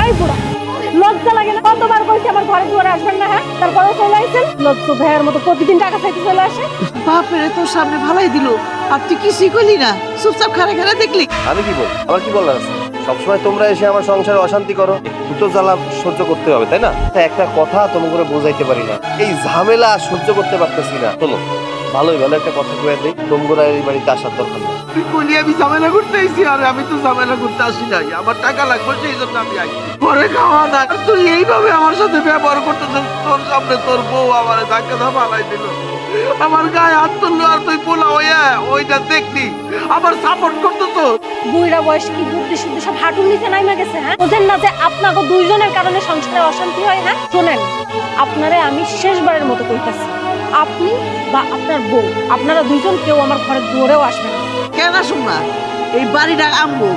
এই বুড়া লজ্জা লাগে না? কতবার কইছি আমার ঘরে দুয়ারে আসবেন না, হ্যাঁ? তারপরে চলে আইছেন লজ্জ ভাইয়ের মতো প্রতিদিন টাকা চাইতে চলে আসে। বাপরে তোর সামনে ভালাই দিল, আর তুই কিছুই করলি না, চুপচাপ খাড়া খাড়া দেখলি। আমি কি বল, আমার কি বলার আছে? সবসময় তোমরা এসে আমার সংসারে অশান্তি করো, দুটো জ্বালা সহ্য করতে হবে, তাই না? একটা কথা তোমাকে করে বোঝাইতে পারি না, এই ঝামেলা সহ্য করতে পারতেছি না। শোনো, ভালোই ভালো একটা কথা কয়ে দিই, তোমরা এই বাড়িতে আসার দরকার নেই। তুই বলি আমি ঝামেলা করতে আইছি, আর আমি তো ঝামেলা করতে আসি নাই। আমার টাকা লাগবে, সেই জন্য আমি আইছি। পরে খাওয়া না, আর তুই এইভাবে আমার সাথে ব্যবহার করতেছিস। তোর সামনে তোর বউ আমার ধাক্কা ধাপা লাই দিল, আমার গায়ে হাত তুললো, আর তুই পোলা হইয়া ওইটা দেখলি আমার সাপোর্ট করতেছো। বুইড়া বয়সে কি বুদ্ধি শুদ্ধি সব হাঁটুর নিচে নাইমা গেছে, হ্যাঁ? বুঝেন না যে আপনাকে দুইজনের কারণে সংসারে অশান্তি হয়, হ্যাঁ? শোনেন, আপনারে আমি শেষবারের মতো কইতাছি, আপনি বা আপনার বউ, আপনারা দুইজন কেউ আমার ঘরের দুয়ারেও আসবেন না। কেন আসুন না? এই বাড়িটা আমগো,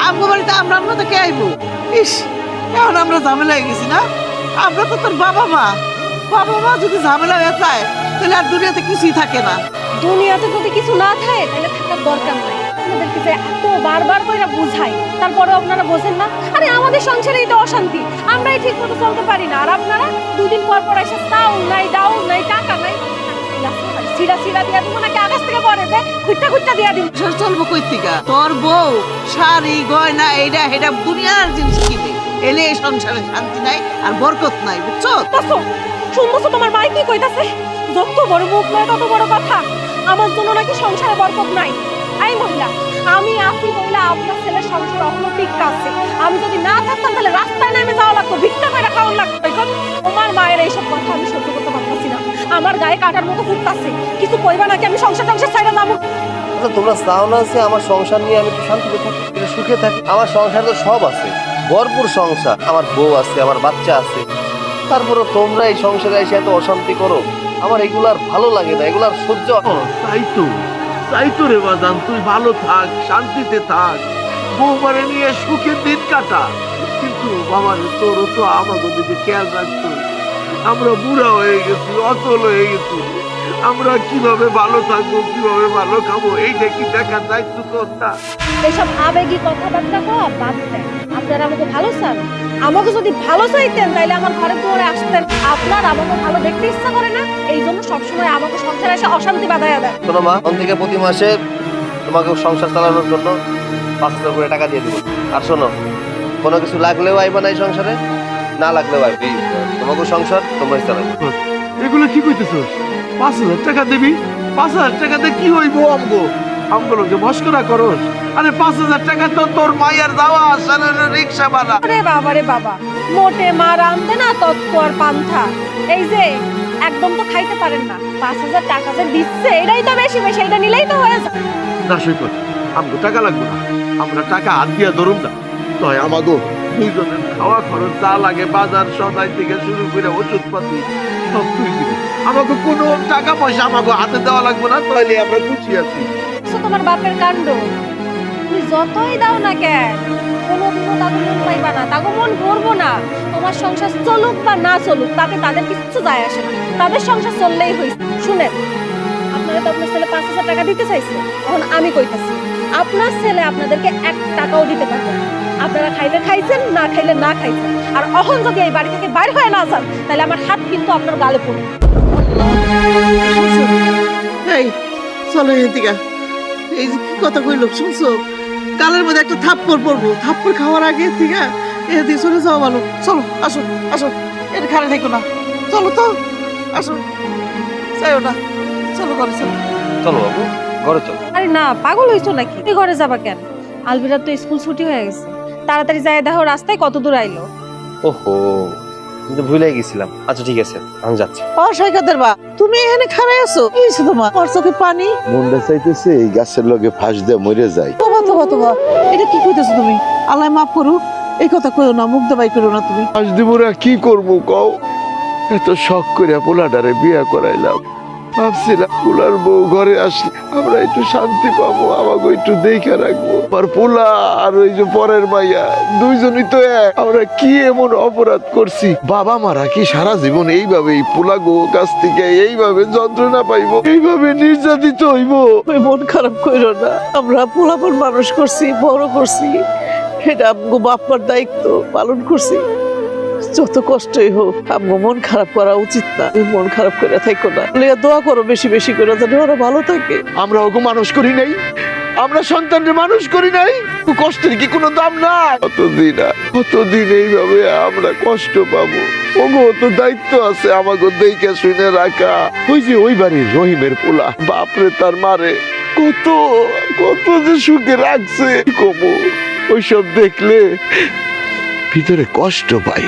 আমগো বাড়িতে আমরা আমরা তো কে আইবো? ইস, এখন আমরা ঝামেলা হয়ে গেছি না? আমরা তো তোর বাবা মা, বাবা মা যদি ঝামেলা হয়ে যায় তাহলে আর দুনিয়াতে কিছুই থাকে না। দুনিয়াতে যদি কিছু না থাকে তাহলে থাকার দরকার নাই। আপনাদেরকে যে এত বারবার কইরা বুঝাই, তারপরেও আপনারা বোঝেন না। আরে আমাদের সংসারেই তো অশান্তি, আমরাই ঠিক মতো চলতে পারি না, আর আপনারা দুদিন পর পর এসে চাউল নাই, ডাউল নাই, টাকা নাই, সিরা সিরা দিয়া দিব নাকি আকাশ থেকে পড়ে যে খুঁটটা খুঁটটা দিয়া দিব। সংসার চলবো কই থেকে? তোর বউ শাড়ি গয়না এইটা হেটা দুনিয়ার জিনিস কিনে এলে এই সংসারে শান্তি নাই আর বরকত নাই, বুঝছো? দেখো, শুনছো তোমার মাই কি কইতাছে? যত বড় মুখ নয় তত বড় কথা। আমার জন্য নাকি সংসারে বরকত নাই। এই মহিলা, আমি আছি বইলা আপনার ছেলের সংসার এখনো ঠিক আছে। আমি যদি না থাকতাম তাহলে রাস্তায় নেমে যাওয়া লাগতো, ভিক্ষা করে খাওয়ার লাগতো। এখন তোমার মায়ের এইসব কথা আমি সহ্য করতে পারতাছি না। আমার গায়ে কাটার মতো ফুটতাছে। কিছু কইবা নাকি আমি সংসার ছাইড়া যাবো? আচ্ছা, তোমরা চাও না যে আমার সংসার নিয়ে আমি একটু শান্তিতে থাকি, একটু সুখে থাকি? আমার সংসার তো সব আছে, ভরপুর সংসার, আমার বউ আছে, আমার বাচ্চা আছে। তারপরে তোমরা এই সংসারে এসে এত অশান্তি করো, আমার এগুলো আর ভালো লাগে না, এগুলো আর সহ্য তাই তো রে বাজান, তুই ভালো থাক, শান্তিতে থাক, বউমারে নিয়ে সুখের দিন কাটা। কিন্তু বাবা রে, তোরও তো আমাকে দিকে খেয়াল রাখতো। আমরা বুড়া হয়ে গেছি, অচল হয়ে গেছি, আমরা কিভাবে ভালো থাকবো, কিভাবে ভালো খাবো, এইটা কি দেখার দায়িত্ব তোর না? এইসব আবেগী কথাবার্তা কওয়া বাদ দেন। আপনারা আমাকে ভালো চান? আমাকে যদি ভালো চাইতেন তাহলে আমার ঘরে দুয়ারে আসতেন। আপনার আমাকে ভালো দেখতে ইচ্ছা করে না, এই জন্য সবসময় আমাকে সংসারে এসে অশান্তি বাঁধাইয়া দেন। শোনো মা, এখন থেকে প্রতি মাসে তোমাকে সংসার চালানোর জন্য 5,000 করে টাকা দিয়ে দিব। আর শোনো, কোনো কিছু লাগলেও আইবা না এই সংসারে, না লাগলেও আইবি। তোমাকে সংসার তোমরাই চালাবে। এগুলো কি কইতেছস? 5,000 টাকা দিবি? 5,000 টাকা দিয়ে কি হইব? আমগুলোকে মস্করা করস? আরে 5,000 টাকা তো তোর মায়ের যাওয়া আসার রিক্সা ভাড়া। আরে বাবা রে বাবা, মোটে মা রামদে না তত্ত্ব আর পান্থা। এই যে একদম তো খাইতে পারেন না, 5,000 টাকা যে দিচ্ছে এটাই তো বেশি বেশি, এটা নিলেই তো হয়ে যায়। না সৈকত, আমগো টাকা লাগবে না, আমরা টাকা হাত দিয়া ধরুন না। তাই আমাগো দুইজনের খাওয়া খরচ যা লাগে, বাজার সদাই থেকে শুরু করে ওষুধপাতি সব তুই দিবি। আমাকে কোনো টাকা পয়সা আমাকে হাতে দেওয়া লাগবে না, তাইলে আমরা খুশি আছি। তোমার বাপের কাণ্ড, তুমি যতই দাও না কেন কোনোদিনও তাকে মন পাইবা না, তাকে মন ভরবো না। তোমার সংসার চলুক বা না চলুক তাতে তাদের কিছু যায় আসে না, তাদের সংসার চললেই হয়েছে। শুনেন, আপনারা তো আপনার ছেলে 5,000 টাকা দিতে চাইছে, এখন আমি কইতাছি আপনার ছেলে আপনাদেরকে 1 টাকাও দিতে পারবে না। আপনারা খাইলে খাইছেন, না খাইলে না খাইছেন। আর এখন যদি এই বাড়ি থেকে বাইর হয়ে না যান তাহলে আমার হাত কিন্তু আপনার গালে পড়বে। এই চলো এদিকে। এই যে কি কথা কইল শুনছো? গালের মধ্যে একটা থাপ্পড় পড়বো, থাপ্পড় খাওয়ার আগে থেকে এদিকে চলে যাওয়া ভালো। চলো, আসো আসো, এটা খাড়া থেকো না, চলো তো, আসো, চাইও না, চলো ঘরে চলো। চলো বাবু, ঘরে চলো। আরে না, পাগল হইছো নাকি? তুমি ঘরে যাবা কেন? আলবিরার তো স্কুল ছুটি হয়ে গেছে, তাড়াতাড়ি যাই দেখো রাস্তায় কত দূর আইলো। ওহো, কিন্তু ভুলে গেছিলাম। আচ্ছা ঠিক আছে, আমি যাচ্ছি। সৈকতের বা, তুমি এখানে খাড়াই আছো, কি হয়েছে তোমার? তোমার চোখে পানি? মনটা চাইতেছে এই গাছের লগে ফাঁস দিয়ে মরে যায়। তোবা তোবা তোবা, এটা কি কইতেছো তুমি? আল্লাহ মাফ করুক, এই কথা কইও না, মুখ দেবাই করো না তুমি। আজ দিবরা কি করবো কও? এত শখ করে পোলাটারে বিয়া করাইলাম, ভাবছিলাম পোলার বউ ঘরে আসলে আমরা একটু শান্তি পাবো, আমাকে একটু দেখে রাখবো। আর পোলা আর ওই যে পরের মাইয়া দুইজনই তো এক। আমরা কি এমন অপরাধ করছি? বাবা মারা কি সারা জীবন এইভাবে পোলা গো কাছ থেকে এইভাবে যন্ত্রণা পাইবো, এইভাবে নির্যাতিত হইব? মন খারাপ কইরো না, আমরা পোলাপন মানুষ করছি, বড় করছি, এটা আমগো বাপ্পার দায়িত্ব পালন করছি। যত কষ্টই হোক আমগো মন খারাপ করা উচিত না। তুমি মন খারাপ করে থাকো না, লিয়া দোয়া করো বেশি বেশি করে যেন ওরা ভালো থাকে। আমরা ওকে মানুষ করি নাই, আমরা সন্তানকে মানুষ করি নাই, কষ্টের কি কোনো দাম নাই? কতদিন এইভাবে আমরা কষ্ট পাবো? ওগো তো দায়িত্ব আছে আমাকে দেখে শুনে রাখা। ওই যে ওই বাড়ির রহিমের পোলা, বাপরে তার মারে কত কত যে সুখে রাখছে কমু, ওইসব দেখলে ভিতরে কষ্ট পাই।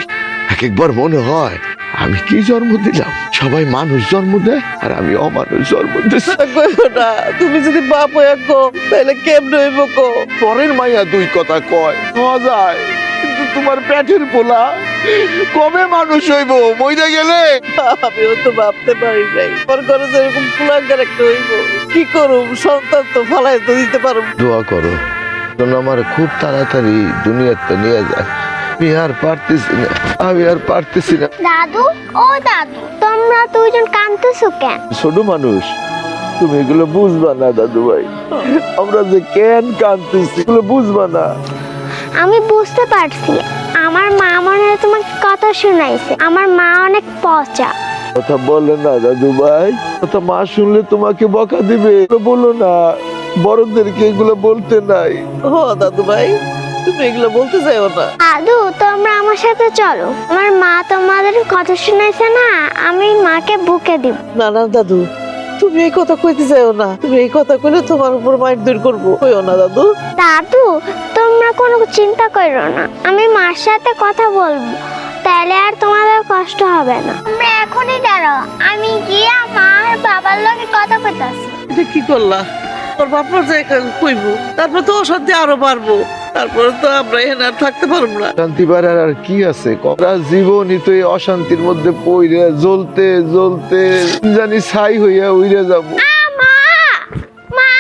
এক একবার মনে হয় আমি কি জন্ম দিলাম? সবাই মানুষ জন্ম দেয় আর আমি অমানুষ জন্ম দিচ্ছি। কইও না, তুমি যদি বাপ হইয়া কো তাহলে কেমনে হইব কো? পরের মাইয়া দুই কথা কয় হওয়া যায়, কিন্তু তোমার পেটের পোলা কবে মানুষ হইব? মইরা গেলে আমিও তো ভাবতে পারি নাই আমার ঘরে যে এরকম কুলাঙ্গার একটা হইব। কি করুম, সন্তান তো ফালাই তো দিতে পারব। দোয়া করো যেন আমার খুব তাড়াতাড়ি দুনিয়াতে নিয়ে যায়। আমি আর পারতেছি না। দাদু, ও দাদু, তোমরা দুইজন কাঁদতেছো কেন? ছোট মানুষ, তুমি এগুলো বুঝবা না দাদু ভাই। আমরা যে কেন কাঁদতেছি এগুলো বুঝবা না। আমি বুঝতে পারছি, আমার মা মনে হয় তোমাকে কথা শোনাইছে। আমার মা অনেক পচা। কথা বলে না দাদু ভাই, কথা মা শুনলে তোমাকে বকা দিবে। বলো না, বড়দেরকে এগুলো বলতে নাই। ও দাদু ভাই, তুমি এগুলো বলতে চাইও না। দাদু, তোমরা আমার সাথে চলো। আমার মা তোমাদের কথা শোনাইছে না, আমি মাকে বুকে দিব। না না দাদু, তুমি এই কথা কইতে চাইও না। তুমি এই কথা কইলে তোমার উপর মাইর দূর করবো। কইও না দাদু। দাদু, তোমরা কোনো চিন্তা করো না, আমি মার সাথে কথা বলবো, তাহলে আর তোমাদের কষ্ট হবে না। তোমরা এখনই দাঁড়াও, আমি গিয়ে মা আর বাবার লগে কথা কইতাছি। এটা কি করলা? তোর বাপর যে কইব, তারপর তো অশান্তি আরো বাড়বো। তারপরে তো আমরা এখানে আর থাকতে পারবো না। শান্তি বাড়ার আর কি আছে? করা জীবনই তো এই অশান্তির মধ্যে পইরে জ্বলতে জ্বলতে জানি ছাই হইয়া উইরে যাবো। মা, মা,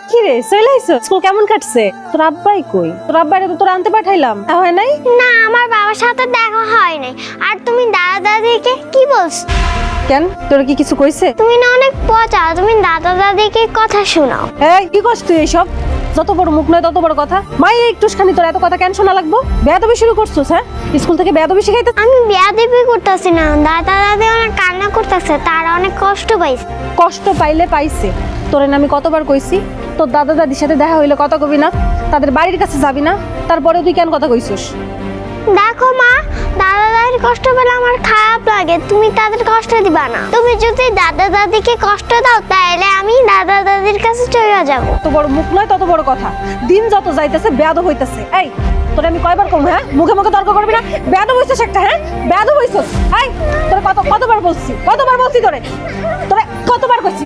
কি রে চলে আইছো? স্কুল কেমন কাটছে? তোর আব্বাই কই? তোর আব্বাইরে তো তোর আনতে পাঠাইলাম, তা হয় নাই? না, আমার বাবার সাথে দেখা হয় নাই। আর তুমি দাদা দাদিকে কি বলছো? কেন, তোর কি কিছু কইছে? তুমি না অনেক পচা, তুমি দাদা দাদিকে কথা শোনাও। এই কি করছ তুই এইসব? যত বড় মুখ নয় তত বড় কথা। মাই একটুখানি তোর এত কথা কেন শোনা লাগবো? বেয়াদবি শুরু করছিস? হ্যাঁ, স্কুল থেকে বেয়াদবি শিখাইতে? আমি বেয়াদবি করতেছি না, দাদা দাদি অনেক কান্না করতেছে, তারা অনেক কষ্ট পাইছে। কষ্ট পাইলে পাইছে। তোরে আমি কতবার কইছি তোর দাদা দাদির সাথে দেখা হইলে কথা কবি না, তাদের বাড়ির কাছে যাবি না, তারপরে তুই কেন কথা কইছিস? দেখো মা, দাদা দাদির কষ্ট পেলে আমার খারাপ লাগে, তুমি তাদের কষ্ট দিবা না। তুমি যদি দাদা দাদিকে কষ্ট দাও তাহলে আমি দাদা দাদির কাছে চলে যাব। তত বড় মুখ নয় তত বড় কথা। দিন যত যাইতেছে বেয়াদব হইতেছে। এই তোরে আমি কয়বার কম, হ্যাঁ মুখে মুখে তর্ক করবি না। বেয়াদব হইছিস একটা, হ্যাঁ বেয়াদব হইছিস। এই তোরে কতবার বলছি তোরে কতবার কইছি।